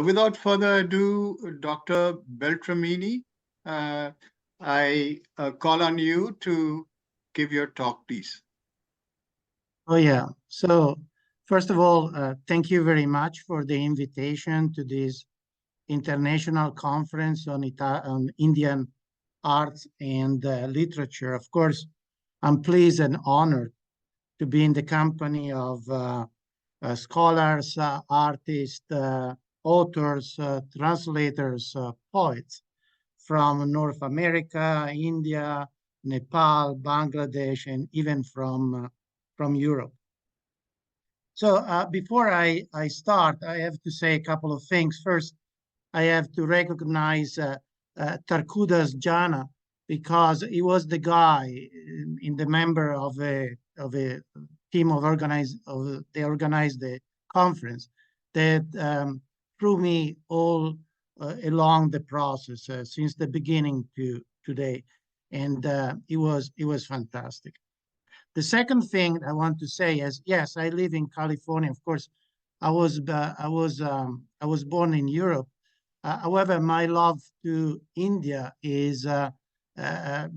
Without further ado, Dr. Beltramini, uh, I call on you to give your talk, please. Oh, yeah. So, first of all, thank you very much for the invitation to this international conference on Indian arts and literature. Of course, I'm pleased and honored to be in the company of scholars, artists, authors, translators, poets from North America, India, Nepal, Bangladesh, and even from Europe. So before I start, I have to say a couple of things. First, I have to recognize Tarkudas Jana because he was the guy in the member of a team they organized the conference that threw me all along the process since the beginning to today, and it was fantastic. The second thing I want to say is, yes, I live in California. Of course, I was born in Europe. However, my love to India is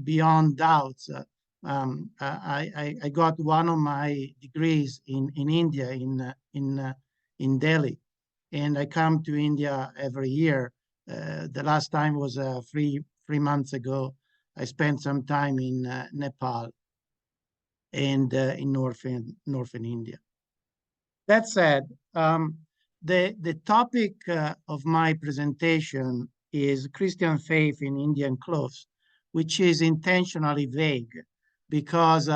beyond doubts. I got one of my degrees in India in Delhi, and I come to India every year. The last time was three months ago. I spent some time in Nepal and in northern India. That said, the topic of my presentation is Christian faith in Indian clothes, which is intentionally vague because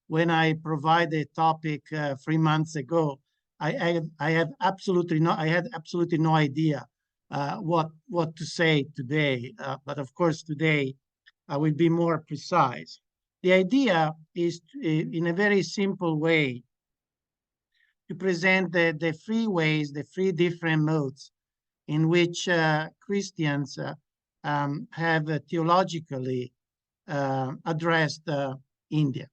when I provided the topic 3 months ago, I had absolutely no idea what to say today. But of course, today I will be more precise. The idea is, in a very simple way, to present the three ways, the three different modes in which Christians have theologically addressed India.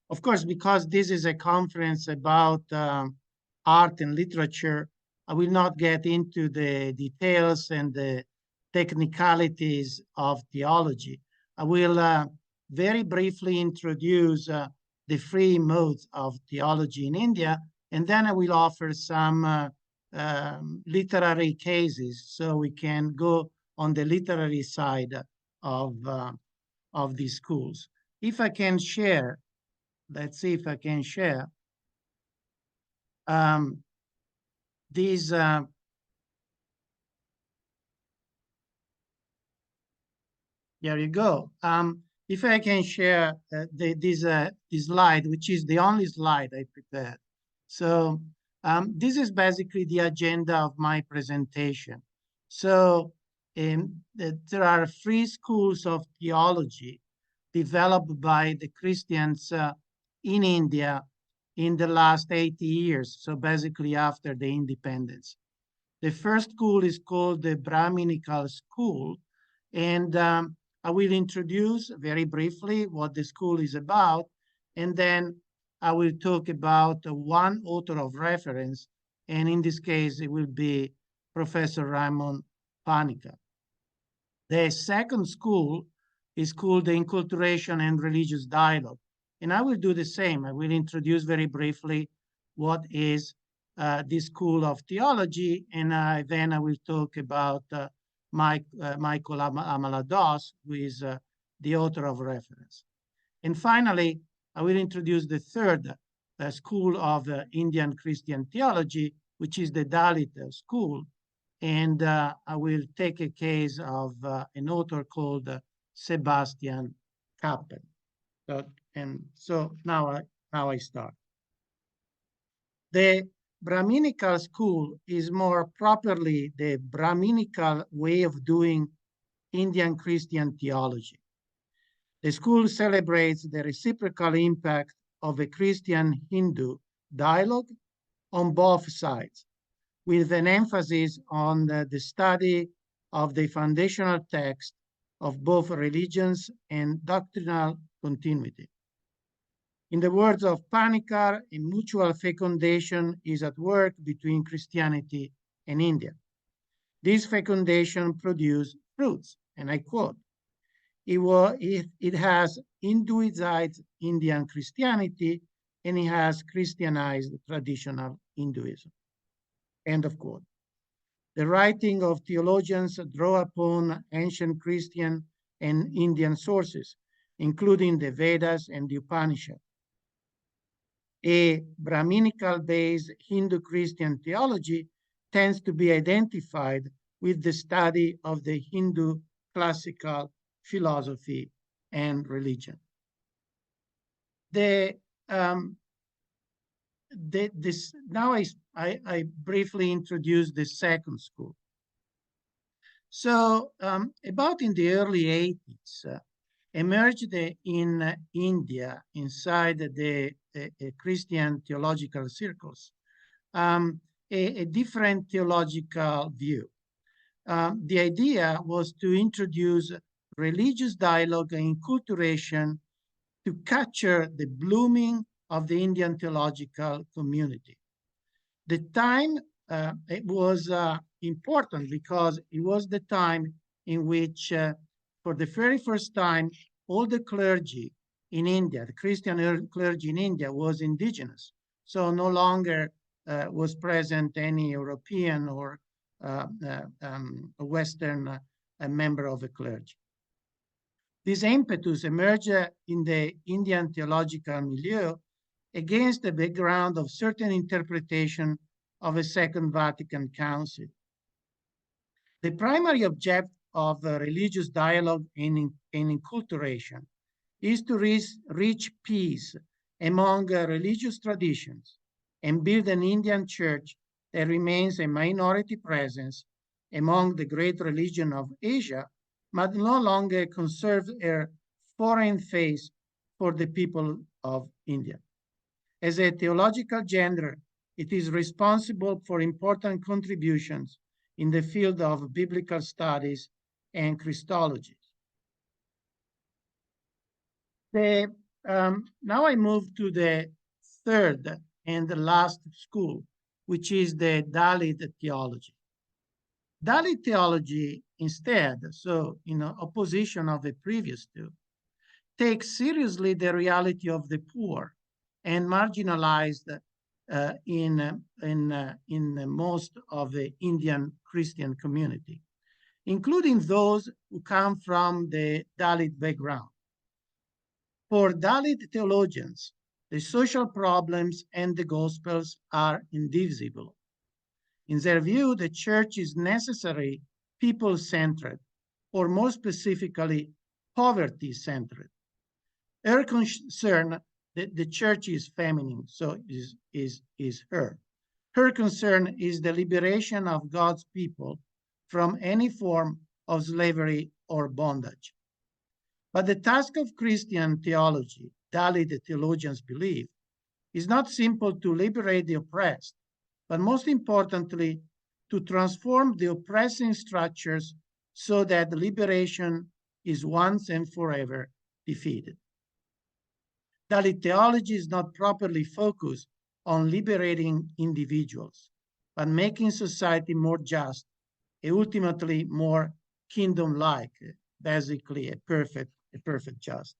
Of course, because this is a conference about art and literature, I will not get into the details and the technicalities of theology. I will very briefly introduce the three modes of theology in India, and then I will offer some literary cases so we can go on the literary side of these schools. If I can share, let's see if I can share these. There you go. If I can share this slide, which is the only slide I prepared. So this is basically the agenda of my presentation. So there are three schools of theology developed by the Christians in India in the last 80 years. So basically after the independence. The first school is called the Brahminical school, and I will introduce very briefly what the school is about, and then I will talk about one author of reference, and in this case, it will be Professor Raymond Panika. The second school is called the Enculturation and Religious Dialogue, and I will do the same. I will introduce very briefly what is this school of theology, and then I will talk about Michael Amalados, who is the author of reference. And finally, I will introduce the third school of Indian Christian theology, which is the Dalit school. And I will take a case of an author called Sebastian Kappen. So now I start. The Brahminical school is more properly the Brahminical way of doing Indian Christian theology. The school celebrates the reciprocal impact of a Christian-Hindu dialogue on both sides, with an emphasis on the study of the foundational text of both religions and doctrinal continuity. In the words of Panikar, a mutual fecundation is at work between Christianity and India. This fecundation produced fruits, and I quote, it has Hinduized Indian Christianity, and it has Christianized traditional Hinduism. End of quote. The writing of theologians draw upon ancient Christian and Indian sources, including the Vedas and the Upanishads. A Brahminical-based Hindu-Christian theology tends to be identified with the study of the Hindu classical philosophy and religion. Now I briefly introduce the second school. So about in the early 80s, emerged in India, inside the Christian theological circles, a different theological view. The idea was to introduce religious dialogue and enculturation to capture the blooming of the Indian theological community. The time it was important because it was the time in which, for the very first time, all the clergy in India, the Christian clergy in India, was indigenous. So no longer was present any European or Western member of the clergy. This impetus emerged in the Indian theological milieu against the background of certain interpretation of a Second Vatican Council. The primary object of religious dialogue and enculturation is to reach peace among religious traditions and build an Indian church that remains a minority presence among the great religion of Asia, but no longer conserves a foreign face for the people of India. As a theological genre, it is responsible for important contributions in the field of biblical studies and Christology. Now I move to the third and the last school, which is the Dalit theology. Dalit theology, instead, so in opposition of the previous two, takes seriously the reality of the poor and marginalized in most of the Indian Christian community, including those who come from the Dalit background. For Dalit theologians, the social problems and the Gospels are indivisible. In their view, the church is necessarily people-centered, or more specifically, poverty-centered. Her concern, the church is feminine, so is her. Her concern is the liberation of God's people from any form of slavery or bondage. But the task of Christian theology, Dalit theologians believe, is not simple to liberate the oppressed, but most importantly, to transform the oppressing structures so that liberation is once and forever defeated. Dalit theology is not properly focused on liberating individuals, but making society more just and ultimately more kingdom-like, basically a perfect justice.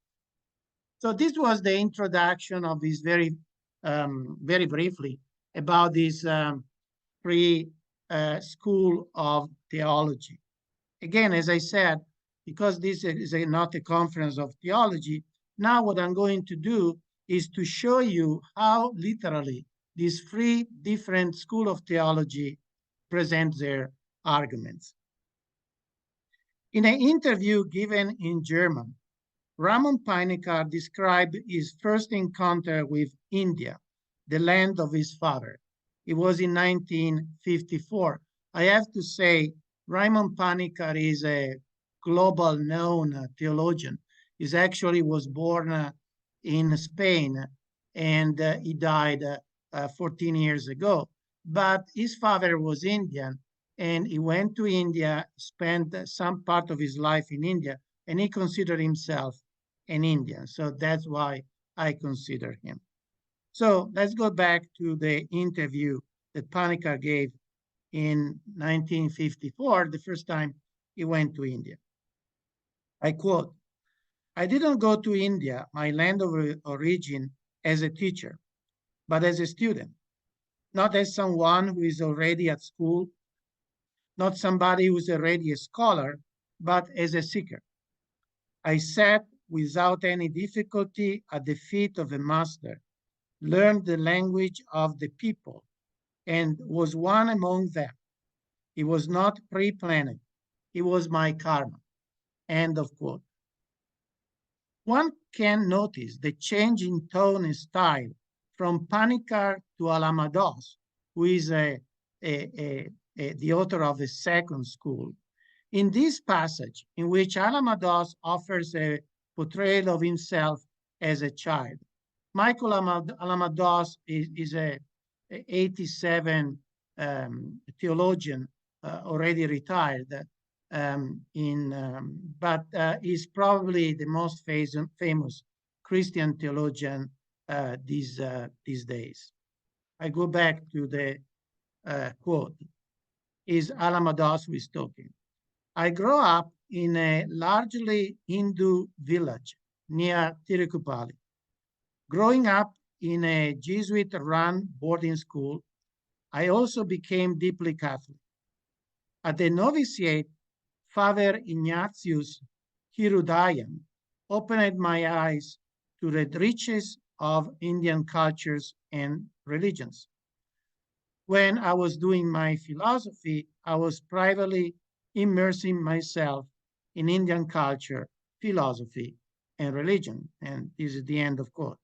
So this was the introduction of this very briefly about this free school of theology. Again, as I said, because this is not a conference of theology, now what I'm going to do is to show you how literally these three different schools of theology present their arguments. In an interview given in German, Ramon Peinekar described his first encounter with India, the land of his father. It was in 1954. I have to say, Ramon Peinekar is a global known theologian. He actually was born in Spain, and he died 14 years ago. But his father was Indian, and he went to India, spent some part of his life in India, and he considered himself an Indian. So that's why I consider him. So let's go back to the interview that Peinekar gave in 1954, the first time he went to India. I quote, "I didn't go to India, my land of origin, as a teacher, but as a student, not as someone who is already at school, not somebody who's already a scholar, but as a seeker. I sat without any difficulty at the feet of a master, learned the language of the people, and was one among them. It was not pre-planned. It was my karma." End of quote. One can notice the change in tone and style from Panikar to Alamados, who is the author of the second school. In this passage, in which Alamados offers a portrayal of himself as a child, Michael Alamados is a 87 theologian, already retired, but is probably the most famous Christian theologian these days. I go back to the quote. Is Alamados who is talking. "I grew up in a largely Hindu village near Tirupati. Growing up in a Jesuit-run boarding school, I also became deeply Catholic. At the novitiate, Father Ignatius Hirudayam opened my eyes to the riches of Indian cultures and religions. When I was doing my philosophy, I was privately immersing myself in Indian culture, philosophy, and religion." And this is the end of quote.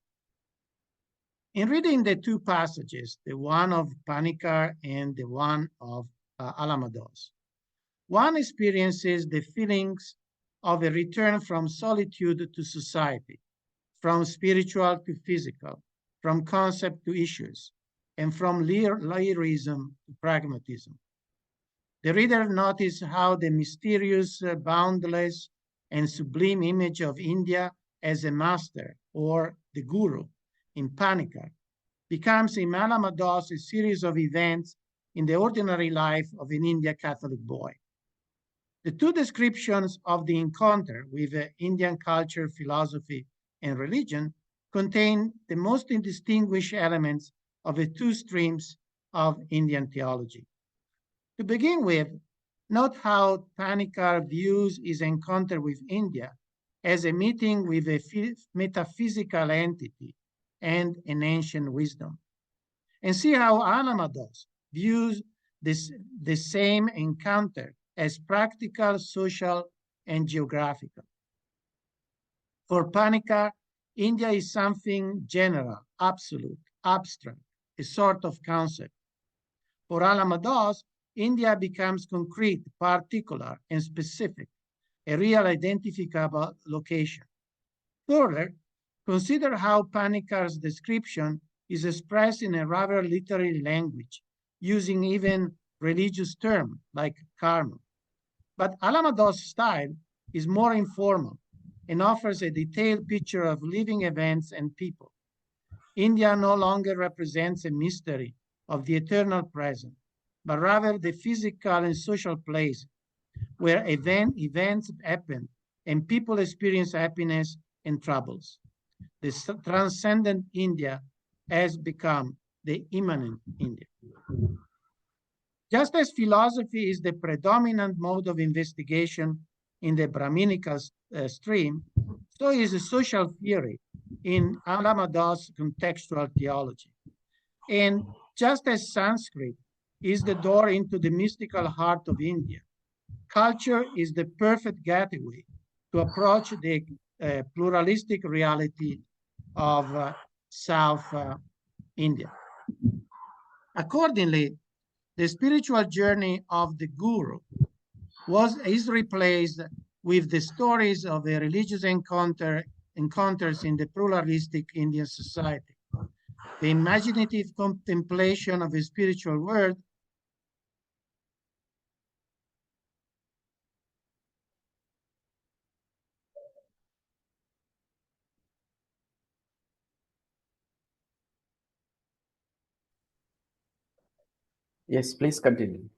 In reading the two passages, the one of Panikar and the one of Alamados, one experiences the feelings of a return from solitude to society, from spiritual to physical, from concept to issues, and from lyrism to pragmatism. The reader notices how the mysterious, boundless, and sublime image of India as a master, or the guru, in Panikar, becomes in Alamados a series of events in the ordinary life of an Indian Catholic boy. The two descriptions of the encounter with Indian culture, philosophy, and religion contain the most distinguished elements of the two streams of Indian theology. To begin with, note how Panikar views his encounter with India as a meeting with a metaphysical entity and an ancient wisdom. And see how Alamados views the same encounter as practical, social, and geographical. For Panikar, India is something general, absolute, abstract, a sort of concept. For Alamados, India becomes concrete, particular, and specific, a real identifiable location. Further, consider how Panikar's description is expressed in a rather literary language, using even religious terms like karma. But Alamados' style is more informal and offers a detailed picture of living events and people. India no longer represents a mystery of the eternal present, but rather the physical and social place where events happen and people experience happiness and troubles. The transcendent India has become the immanent India. Just as philosophy is the predominant mode of investigation in the Brahminical stream, so is a social theory in Alamados' contextual theology. And just as Sanskrit is the door into the mystical heart of India, culture is the perfect gateway to approach the pluralistic reality of South India. Accordingly, the spiritual journey of the guru is replaced with the stories of the religious encounters in the pluralistic Indian society. The imaginative contemplation of a spiritual world Yes, please continue.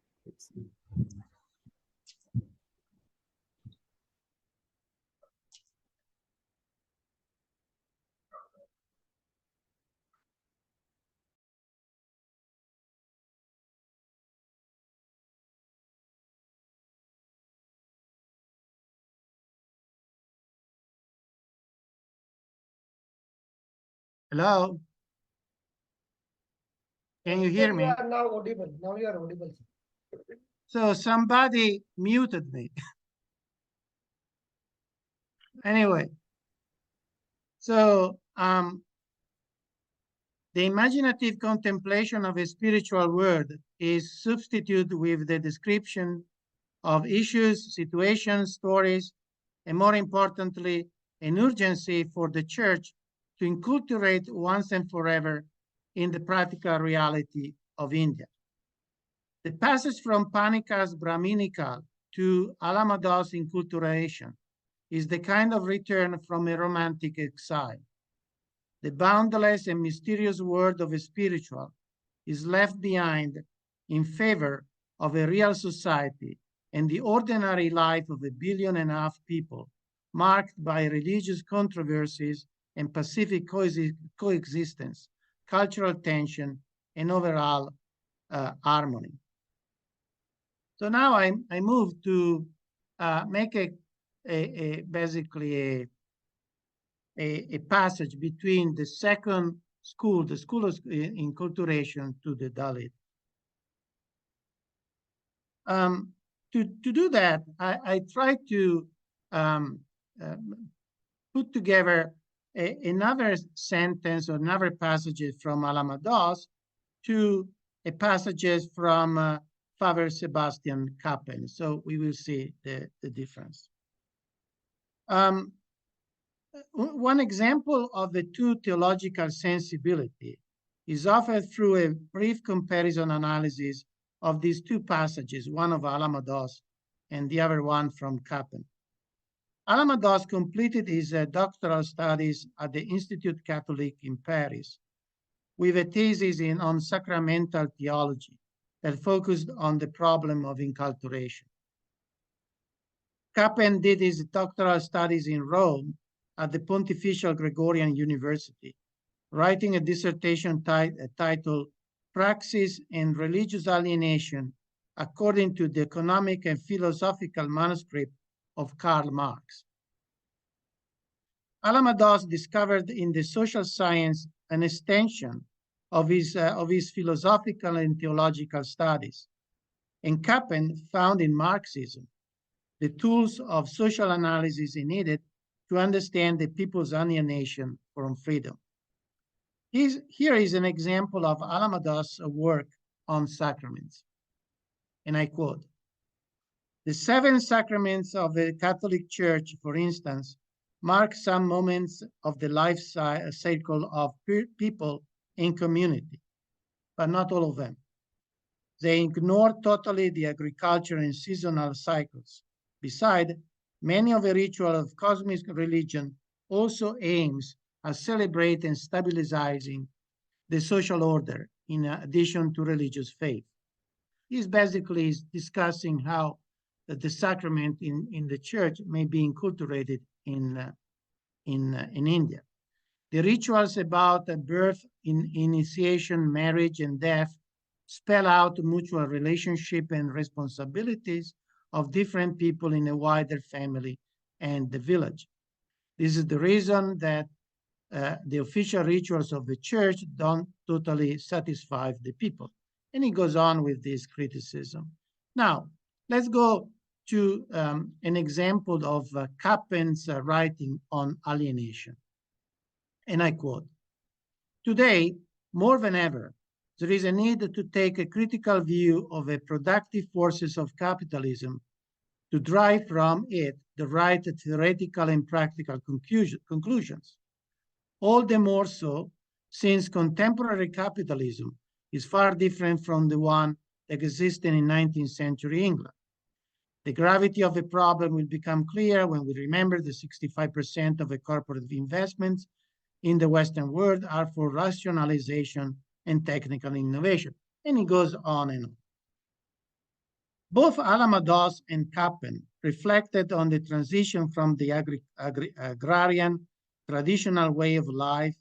Hello? Can you hear You me? are now audible. Now you are audible. So somebody muted me. Anyway, so the imaginative contemplation of a spiritual world is substituted with the description of issues, situations, stories, and more importantly, an urgency for the church to inculturate once and forever in the practical reality of India. The passage from Panikar's Brahminikal to Alamados inculturation is the kind of return from a romantic exile. The boundless and mysterious world of a spiritual is left behind in favor of a real society and the ordinary life of 1.5 billion people, marked by religious controversies and pacific coexistence, cultural tension, and overall harmony. So now I move to make basically a passage between the second school, the school of enculturation, to the Dalit. To do that, I try to put together another sentence or another passages from Alamados to a passages from Father Sebastian Kappen. So we will see the difference. One example of the two theological sensibility is offered through a brief comparison analysis of these two passages, one of Alamados and the other one from Kappen. Alamados completed his doctoral studies at the Institut Catholique in Paris with a thesis on sacramental theology that focused on the problem of inculturation. Kappen did his doctoral studies in Rome at the Pontifical Gregorian University, writing a dissertation titled Praxis and Religious Alienation according to the economic and philosophical manuscript of Karl Marx. Alamados discovered in the social science an extension of his philosophical and theological studies, and Kappen found in Marxism the tools of social analysis needed to understand the people's alienation from freedom. Here is an example of Alamados' work on sacraments, and I quote, "The 7 sacraments of the Catholic Church, for instance, mark some moments of the life cycle of people in community, but not all of them. They ignore totally the agriculture and seasonal cycles. Besides, many of the rituals of cosmic religion also aims at celebrating and stabilizing the social order in addition to religious faith." He's basically discussing how the sacrament in the church may be inculturated in India. The rituals about birth, initiation, marriage, and death spell out mutual relationship and responsibilities of different people in a wider family and the village. This is the reason that the official rituals of the church don't totally satisfy the people. And he goes on with this criticism. Now, let's go to an example of Kappen's writing on alienation. And I quote, "Today, more than ever, there is a need to take a critical view of the productive forces of capitalism to drive from it the right theoretical and practical conclusions. All the more so since contemporary capitalism is far different from the one that existed in 19th century England. The gravity of the problem will become clear when we remember that 65% of the corporate investments in the Western world are for rationalization and technical innovation." And it goes on and on. Both Alamados and Kappen reflected on the transition from the agrarian traditional way of life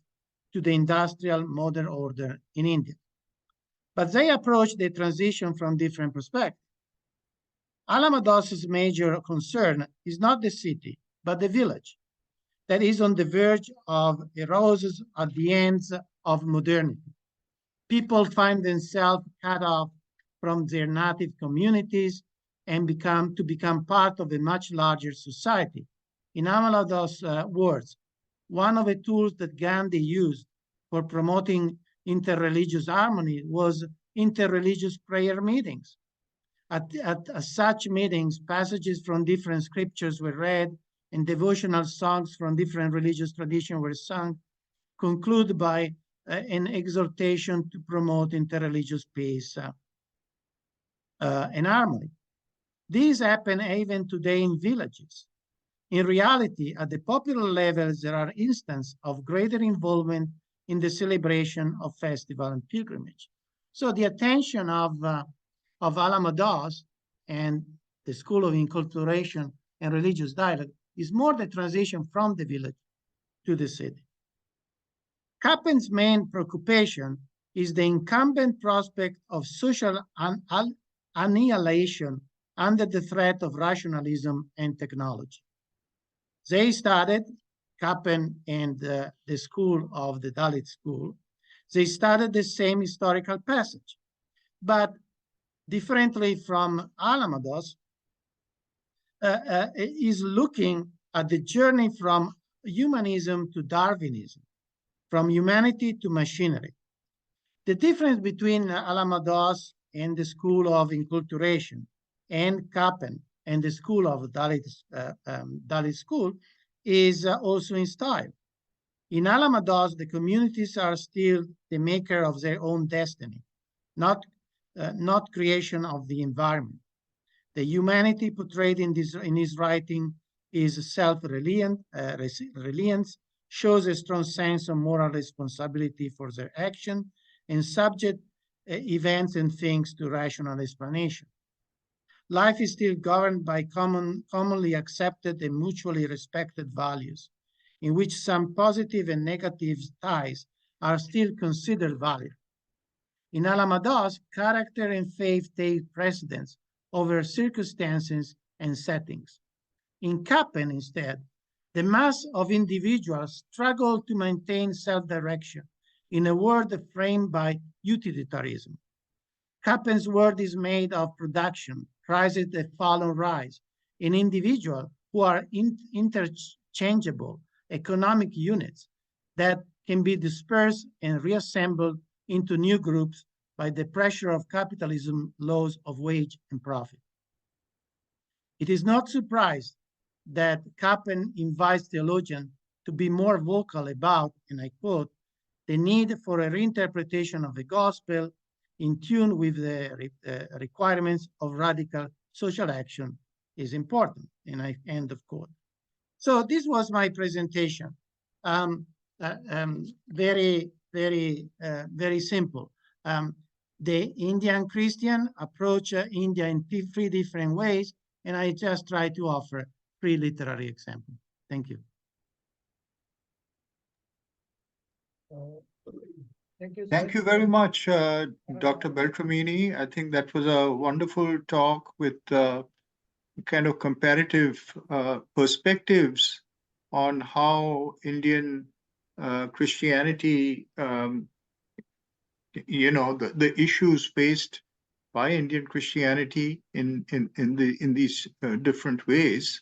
to the industrial modern order in India. But they approached the transition from different perspectives. Alamados's major concern is not the city, but the village that is on the verge of erosion at the ends of modernity. People find themselves cut off from their native communities and become part of a much larger society. In Amalado's words, one of the tools that Gandhi used for promoting interreligious harmony was interreligious prayer meetings. At such meetings, passages from different scriptures were read and devotional songs from different religious traditions were sung, concluded by an exhortation to promote interreligious peace and harmony. These happen even today in villages. In reality, at the popular levels, there are instances of greater involvement in the celebration of festival and pilgrimage. So the attention of Alamados and the School of Inculturation and Religious Dialogue is more the transition from the village to the city. Kappen's main preoccupation is the incumbent prospect of social annihilation under the threat of rationalism and technology. They studied, Kappen and the school of the Dalit school, they studied the same historical passage, but differently from Alamados, is looking at the journey from humanism to Darwinism, from humanity to machinery. The difference between Alamados and the School of Inculturation and Kappen and the School of Dalit School is also in style. In Alamados, the communities are still the maker of their own destiny, not creation of the environment. The humanity portrayed in his writing is self-reliance, shows a strong sense of moral responsibility for their action, and subject events and things to rational explanation. Life is still governed by commonly accepted and mutually respected values, in which some positive and negative ties are still considered valid. In Alamados, character and faith take precedence over circumstances and settings. In Kappen, instead, the mass of individuals struggle to maintain self-direction in a world framed by utilitarianism. Kappen's world is made of production, crises that fall and rise, in individuals who are interchangeable economic units that can be dispersed and reassembled into new groups by the pressure of capitalism laws of wage and profit. It is not surprised that Kappen invites theologians to be more vocal about, and I quote, the need for a reinterpretation of the gospel in tune with the requirements of radical social action is important, and I end of quote. So this was my presentation. Very simple. The Indian Christian approach India in three different ways, and I just try to offer three literary examples. Thank you. Thank you, sir. Thank you very much, Dr. Beltramini. I think that was a wonderful talk with kind of comparative perspectives on how Indian Christianity, the issues faced by Indian Christianity in these different ways.